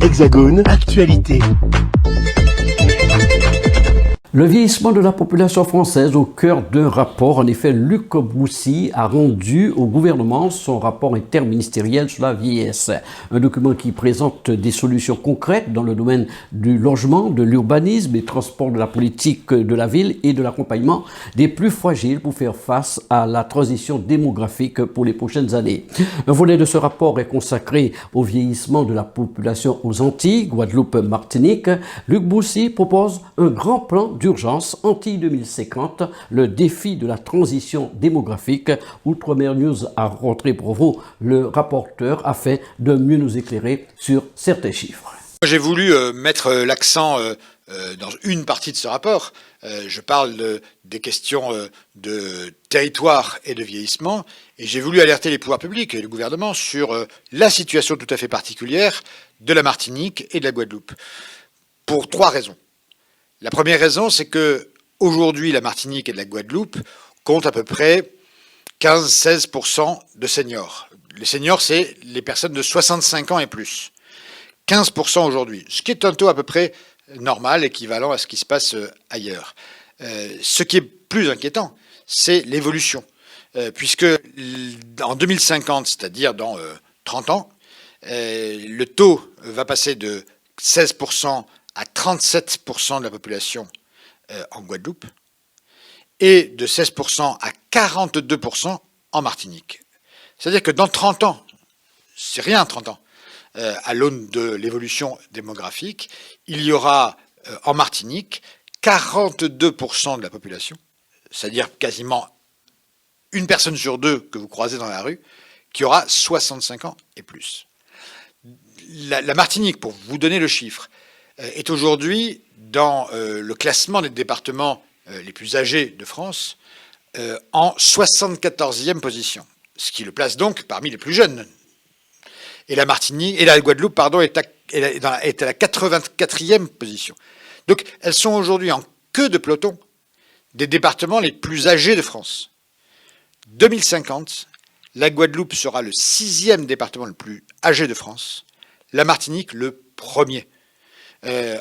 Hexagone, actualité. Le vieillissement de la population française au cœur d'un rapport. En effet, Luc Broussy a rendu au gouvernement son rapport interministériel sur la vieillesse. Un document qui présente des solutions concrètes dans le domaine du logement, de l'urbanisme, des transports, de la politique de la ville et de l'accompagnement des plus fragiles pour faire face à la transition démographique pour les prochaines années. Un volet de ce rapport est consacré au vieillissement de la population aux Antilles, Guadeloupe, Martinique. Luc Broussy propose un grand plan d'urgence Antilles 2050, le défi de la transition démographique. Outre-mer News a rencontré pour vous le rapporteur afin de mieux nous éclairer sur certains chiffres. J'ai voulu mettre l'accent dans une partie de ce rapport. Je parle des questions de territoire et de vieillissement, et j'ai voulu alerter les pouvoirs publics et le gouvernement sur la situation tout à fait particulière de la Martinique et de la Guadeloupe, pour trois raisons. La première raison, c'est que aujourd'hui, la Martinique et la Guadeloupe comptent à peu près 15-16% de seniors. Les seniors, c'est les personnes de 65 ans et plus. 15% aujourd'hui, ce qui est un taux à peu près normal, équivalent à ce qui se passe ailleurs. Ce qui est plus inquiétant, c'est l'évolution. Puisque en 2050, c'est-à-dire dans 30 ans, le taux va passer de 16% à 37% de la population en Guadeloupe et de 16% à 42% en Martinique. C'est-à-dire que dans 30 ans, c'est rien 30 ans, à l'aune de l'évolution démographique, il y aura en Martinique 42% de la population, c'est-à-dire quasiment une personne sur deux que vous croisez dans la rue, qui aura 65 ans et plus. La Martinique, pour vous donner le chiffre, est aujourd'hui dans le classement des départements les plus âgés de France en 74e position, ce qui le place donc parmi les plus jeunes. Et la Martinique et la Guadeloupe, pardon, est à la 84e position. Donc elles sont aujourd'hui en queue de peloton des départements les plus âgés de France. 2050, la Guadeloupe sera le 6e département le plus âgé de France, la Martinique le premier.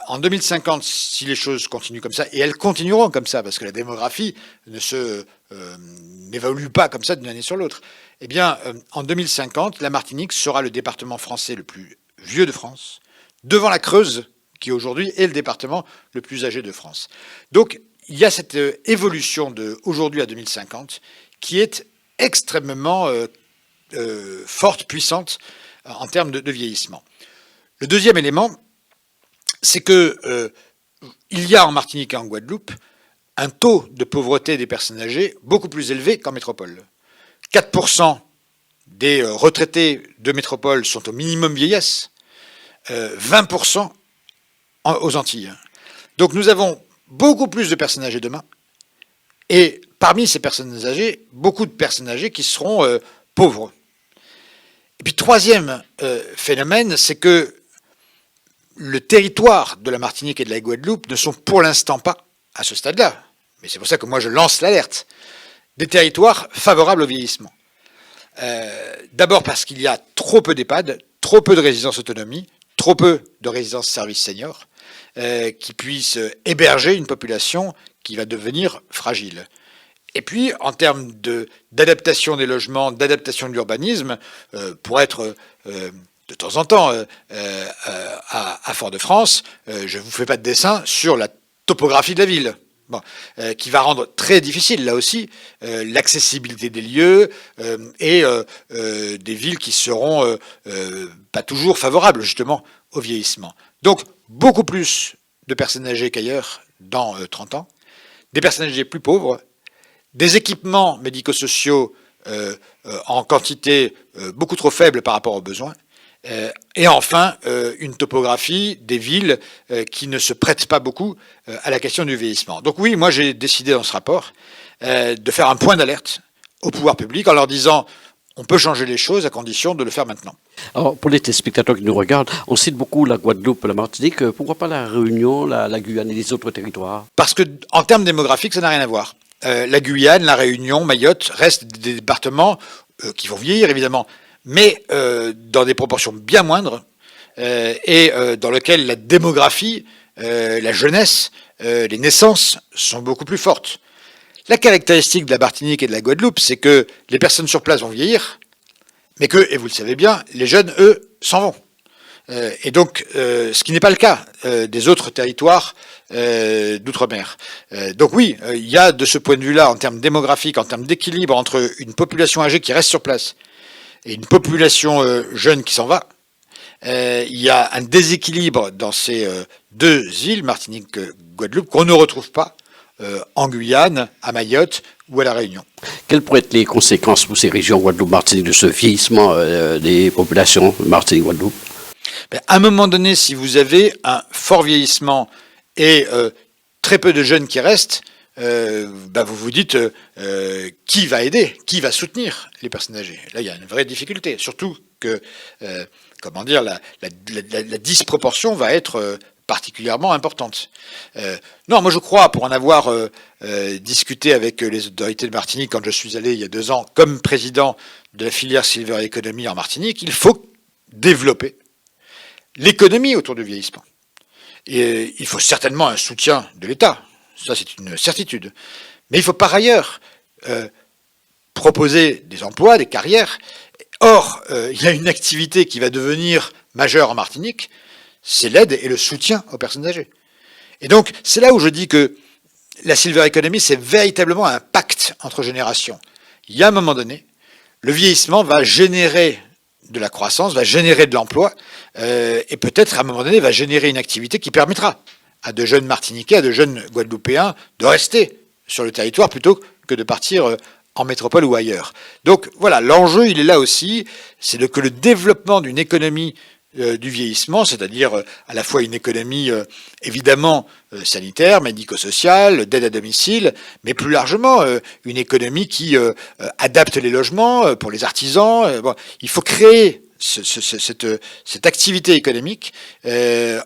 En 2050, si les choses continuent comme ça, et elles continueront comme ça, parce que la démographie n'évolue pas comme ça d'une année sur l'autre, eh bien, en 2050, la Martinique sera le département français le plus vieux de France, devant la Creuse, qui aujourd'hui est le département le plus âgé de France. Donc, il y a cette évolution de aujourd'hui à 2050 qui est extrêmement forte, puissante en termes de vieillissement. Le deuxième élément, c'est que il y a en Martinique et en Guadeloupe un taux de pauvreté des personnes âgées beaucoup plus élevé qu'en métropole. 4% des retraités de métropole sont au minimum vieillesse, 20% aux Antilles. Donc nous avons beaucoup plus de personnes âgées demain, et parmi ces personnes âgées, beaucoup de personnes âgées qui seront pauvres. Et puis troisième phénomène, c'est que le territoire de la Martinique et de la Guadeloupe ne sont pour l'instant pas, à ce stade-là, mais c'est pour ça que moi je lance l'alerte, des territoires favorables au vieillissement. D'abord parce qu'il y a trop peu d'EHPAD, trop peu de résidences autonomie, trop peu de résidences services seniors, qui puissent héberger une population qui va devenir fragile. Et puis, en termes d'adaptation des logements, d'adaptation de l'urbanisme, pour être de temps en temps à Fort-de-France, je ne vous fais pas de dessin sur la topographie de la ville, qui va rendre très difficile, là aussi, l'accessibilité des lieux et des villes qui seront pas toujours favorables, justement, au vieillissement. Donc, beaucoup plus de personnes âgées qu'ailleurs dans 30 ans, des personnes âgées plus pauvres, des équipements médico-sociaux en quantité beaucoup trop faible par rapport aux besoins, et enfin une topographie des villes qui ne se prête pas beaucoup à la question du vieillissement. Donc oui, moi j'ai décidé dans ce rapport de faire un point d'alerte au pouvoir public en leur disant on peut changer les choses à condition de le faire maintenant. Alors, pour les téléspectateurs qui nous regardent, on cite beaucoup la Guadeloupe, la Martinique. Pourquoi pas la Réunion, la Guyane et les autres territoires? Parce que en termes démographiques, ça n'a rien à voir. La Guyane, la Réunion, Mayotte restent des départements qui vont vieillir évidemment, mais dans des proportions bien moindres et dans lequel la démographie, la jeunesse, les naissances sont beaucoup plus fortes. La caractéristique de la Martinique et de la Guadeloupe, c'est que les personnes sur place vont vieillir, mais que, et vous le savez bien, les jeunes, eux, s'en vont. Et donc, ce qui n'est pas le cas des autres territoires d'outre-mer. Donc oui, il y a de ce point de vue-là, en termes démographiques, en termes d'équilibre entre une population âgée qui reste sur place et une population jeune qui s'en va, il y a un déséquilibre dans ces deux îles, Martinique et Guadeloupe, qu'on ne retrouve pas en Guyane, à Mayotte ou à La Réunion. Quelles pourraient être les conséquences pour ces régions Guadeloupe-Martinique de ce vieillissement des populations Martinique-Guadeloupe? À un moment donné, si vous avez un fort vieillissement et très peu de jeunes qui restent, vous vous dites qui va aider, qui va soutenir les personnes âgées. Là, il y a une vraie difficulté, surtout que la disproportion va être particulièrement importante. Non, moi je crois, pour en avoir discuté avec les autorités de Martinique quand je suis allé il y a 2 ans comme président de la filière Silver Economy en Martinique, il faut développer l'économie autour du vieillissement. Et il faut certainement un soutien de l'État, ça c'est une certitude. Mais il faut par ailleurs proposer des emplois, des carrières. Or, il y a une activité qui va devenir majeure en Martinique, c'est l'aide et le soutien aux personnes âgées. Et donc, c'est là où je dis que la Silver Economy, c'est véritablement un pacte entre générations. Il y a un moment donné, le vieillissement va générer de la croissance, va générer de l'emploi, et peut-être à un moment donné va générer une activité qui permettra à de jeunes Martiniquais, à de jeunes Guadeloupéens de rester sur le territoire plutôt que de partir en métropole ou ailleurs. Donc voilà, l'enjeu il est là aussi, c'est que le développement d'une économie du vieillissement, c'est-à-dire à la fois une économie évidemment sanitaire, médico-sociale, d'aide à domicile, mais plus largement une économie qui adapte les logements pour les artisans. Bon, il faut créer cette activité économique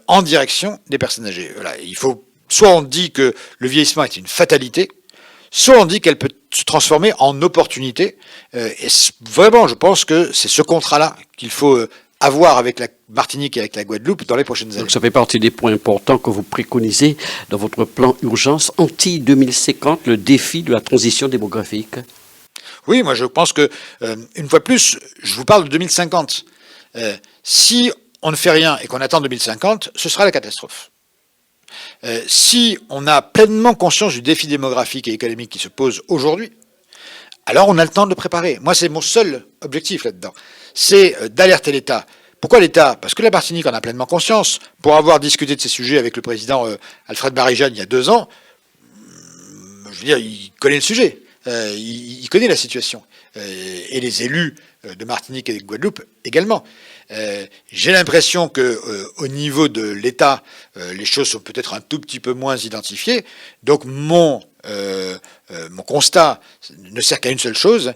en direction des personnes âgées. Voilà, il faut, soit on dit que le vieillissement est une fatalité, soit on dit qu'elle peut se transformer en opportunité. Et vraiment, je pense que c'est ce contrat-là qu'il faut avoir avec la Martinique et avec la Guadeloupe dans les prochaines années. Donc ça fait partie des points importants que vous préconisez dans votre plan urgence anti-2050, le défi de la transition démographique. Oui, moi je pense que, une fois de plus, je vous parle de 2050. Si on ne fait rien et qu'on attend 2050, ce sera la catastrophe. Si on a pleinement conscience du défi démographique et économique qui se pose aujourd'hui, alors on a le temps de le préparer. Moi, c'est mon seul objectif là-dedans. C'est d'alerter l'État. Pourquoi l'État? Parce que la Martinique en a pleinement conscience. Pour avoir discuté de ces sujets avec le président Alfred Barrijane il y a 2 ans, je veux dire, il connaît le sujet. Il connaît la situation. Et les élus de Martinique et de Guadeloupe également. J'ai l'impression que au niveau de l'État, les choses sont peut-être un tout petit peu moins identifiées. Donc mon constat ne sert qu'à une seule chose,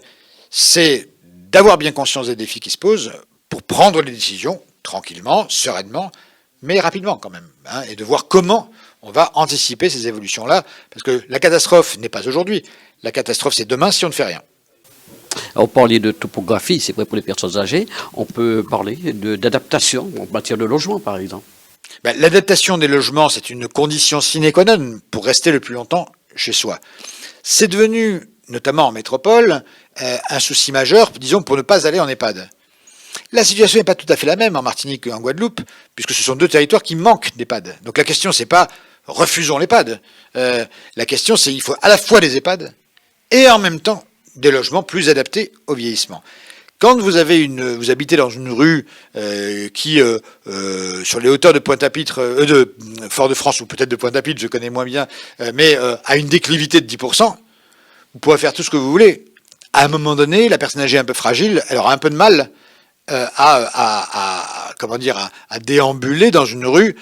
c'est d'avoir bien conscience des défis qui se posent pour prendre les décisions tranquillement, sereinement, mais rapidement quand même, hein, et de voir comment on va anticiper ces évolutions-là, parce que la catastrophe n'est pas aujourd'hui, la catastrophe c'est demain si on ne fait rien. On parlait de topographie, c'est vrai pour les personnes âgées, on peut parler d'adaptation en matière de logement par exemple. L'adaptation des logements, c'est une condition sine qua non pour rester le plus longtemps chez soi. C'est devenu, notamment en métropole, un souci majeur, disons, pour ne pas aller en EHPAD. La situation n'est pas tout à fait la même en Martinique et en Guadeloupe, puisque ce sont 2 territoires qui manquent d'EHPAD. Donc la question, c'est pas refusons l'EHPAD. La question, c'est il faut à la fois des EHPAD et en même temps des logements plus adaptés au vieillissement. Quand vous habitez dans une rue qui, sur les hauteurs de Pointe-à-Pitre, de Fort-de-France ou peut-être de Pointe-à-Pitre, je connais moins bien, mais a une déclivité de 10%, vous pourrez faire tout ce que vous voulez. À un moment donné, la personne âgée un peu fragile, elle aura un peu de mal à déambuler dans une rue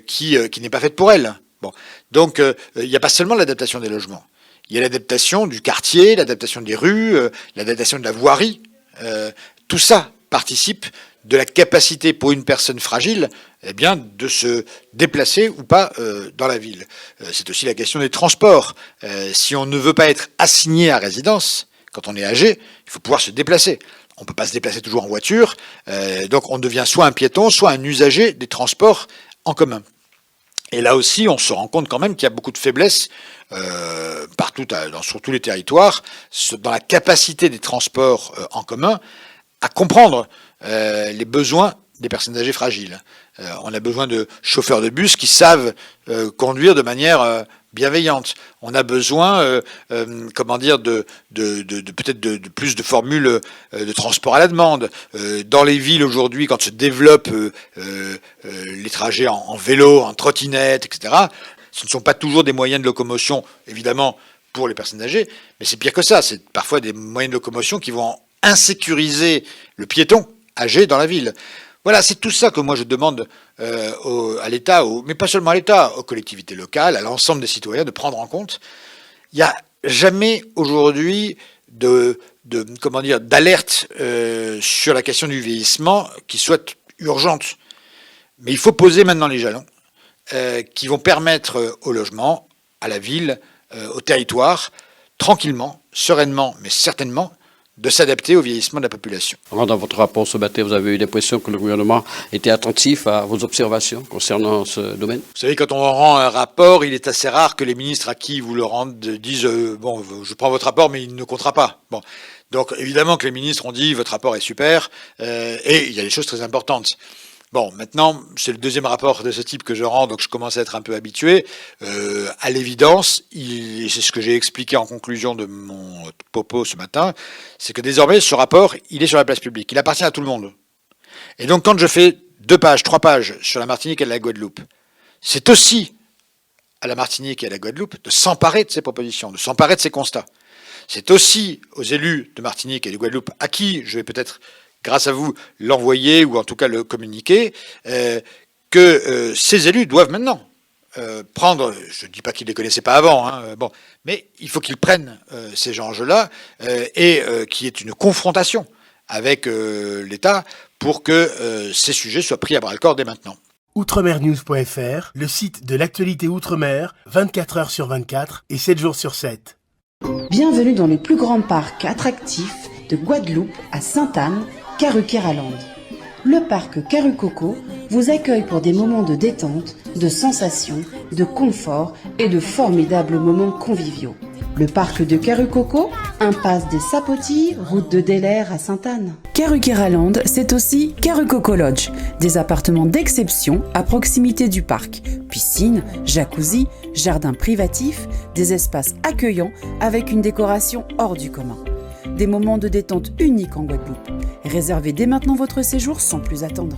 qui n'est pas faite pour elle. Bon, donc il n'y a pas seulement l'adaptation des logements. Il y a l'adaptation du quartier, l'adaptation des rues, l'adaptation de la voirie. Tout ça participe de la capacité pour une personne fragile de se déplacer ou pas dans la ville. C'est aussi la question des transports. Si on ne veut pas être assigné à résidence, quand on est âgé, il faut pouvoir se déplacer. on ne peut pas se déplacer toujours en voiture, donc on devient soit un piéton, soit un usager des transports en commun. Et là aussi, on se rend compte quand même qu'il y a beaucoup de faiblesses partout, sur tous les territoires, dans la capacité des transports en commun à comprendre les besoins des personnes âgées fragiles. On a besoin de chauffeurs de bus qui savent conduire de manière bienveillante. On a besoin, peut-être de plus de formules de transport à la demande. Dans les villes aujourd'hui, quand se développent les trajets en vélo, en trottinette, etc., ce ne sont pas toujours des moyens de locomotion, évidemment, pour les personnes âgées, mais c'est pire que ça. C'est parfois des moyens de locomotion qui vont insécuriser le piéton âgé dans la ville. Voilà, c'est tout ça que moi je demande à l'État, mais pas seulement à l'État, aux collectivités locales, à l'ensemble des citoyens de prendre en compte. Il n'y a jamais aujourd'hui d'alerte sur la question du vieillissement qui soit urgente. Mais il faut poser maintenant les jalons qui vont permettre au logement, à la ville, au territoire, tranquillement, sereinement, mais certainement, de s'adapter au vieillissement de la population. Dans votre rapport ce matin, vous avez eu l'impression que le gouvernement était attentif à vos observations concernant ce domaine? Vous savez, quand on rend un rapport, il est assez rare que les ministres à qui vous le rendez disent bon, je prends votre rapport, mais il ne comptera pas. Bon, donc évidemment que les ministres ont dit votre rapport est super, et il y a des choses très importantes. Bon, maintenant, c'est le deuxième rapport de ce type que je rends, donc je commence à être un peu habitué. À l'évidence, c'est ce que j'ai expliqué en conclusion de mon propos ce matin, c'est que désormais, ce rapport, il est sur la place publique. Il appartient à tout le monde. Et donc, quand je fais 2 pages, 3 pages sur la Martinique et la Guadeloupe, c'est aussi à la Martinique et à la Guadeloupe de s'emparer de ces propositions, de s'emparer de ces constats. C'est aussi aux élus de Martinique et de Guadeloupe, à qui je vais peut-être, grâce à vous, l'envoyer ou en tout cas le communiquer, que ces élus doivent maintenant prendre, je ne dis pas qu'ils ne les connaissaient pas avant, mais il faut qu'ils prennent ces enjeux-là et qu'il y ait une confrontation avec l'État pour que ces sujets soient pris à bras-le-corps dès maintenant. Outremernews.fr, le site de l'actualité outre-mer, 24 heures sur 24 et 7 jours sur 7. Bienvenue dans le plus grand parc attractif de Guadeloupe à Sainte-Anne, Karukéraland. Le parc Karucoco vous accueille pour des moments de détente, de sensations, de confort et de formidables moments conviviaux. Le parc de Karucoco, impasse des Sapotilles, route de Delair à Sainte-Anne. Karukéraland, c'est aussi Karucoco Lodge, des appartements d'exception à proximité du parc. Piscine, jacuzzi, jardin privatif, des espaces accueillants avec une décoration hors du commun. Des moments de détente uniques en Guadeloupe. Réservez dès maintenant votre séjour sans plus attendre.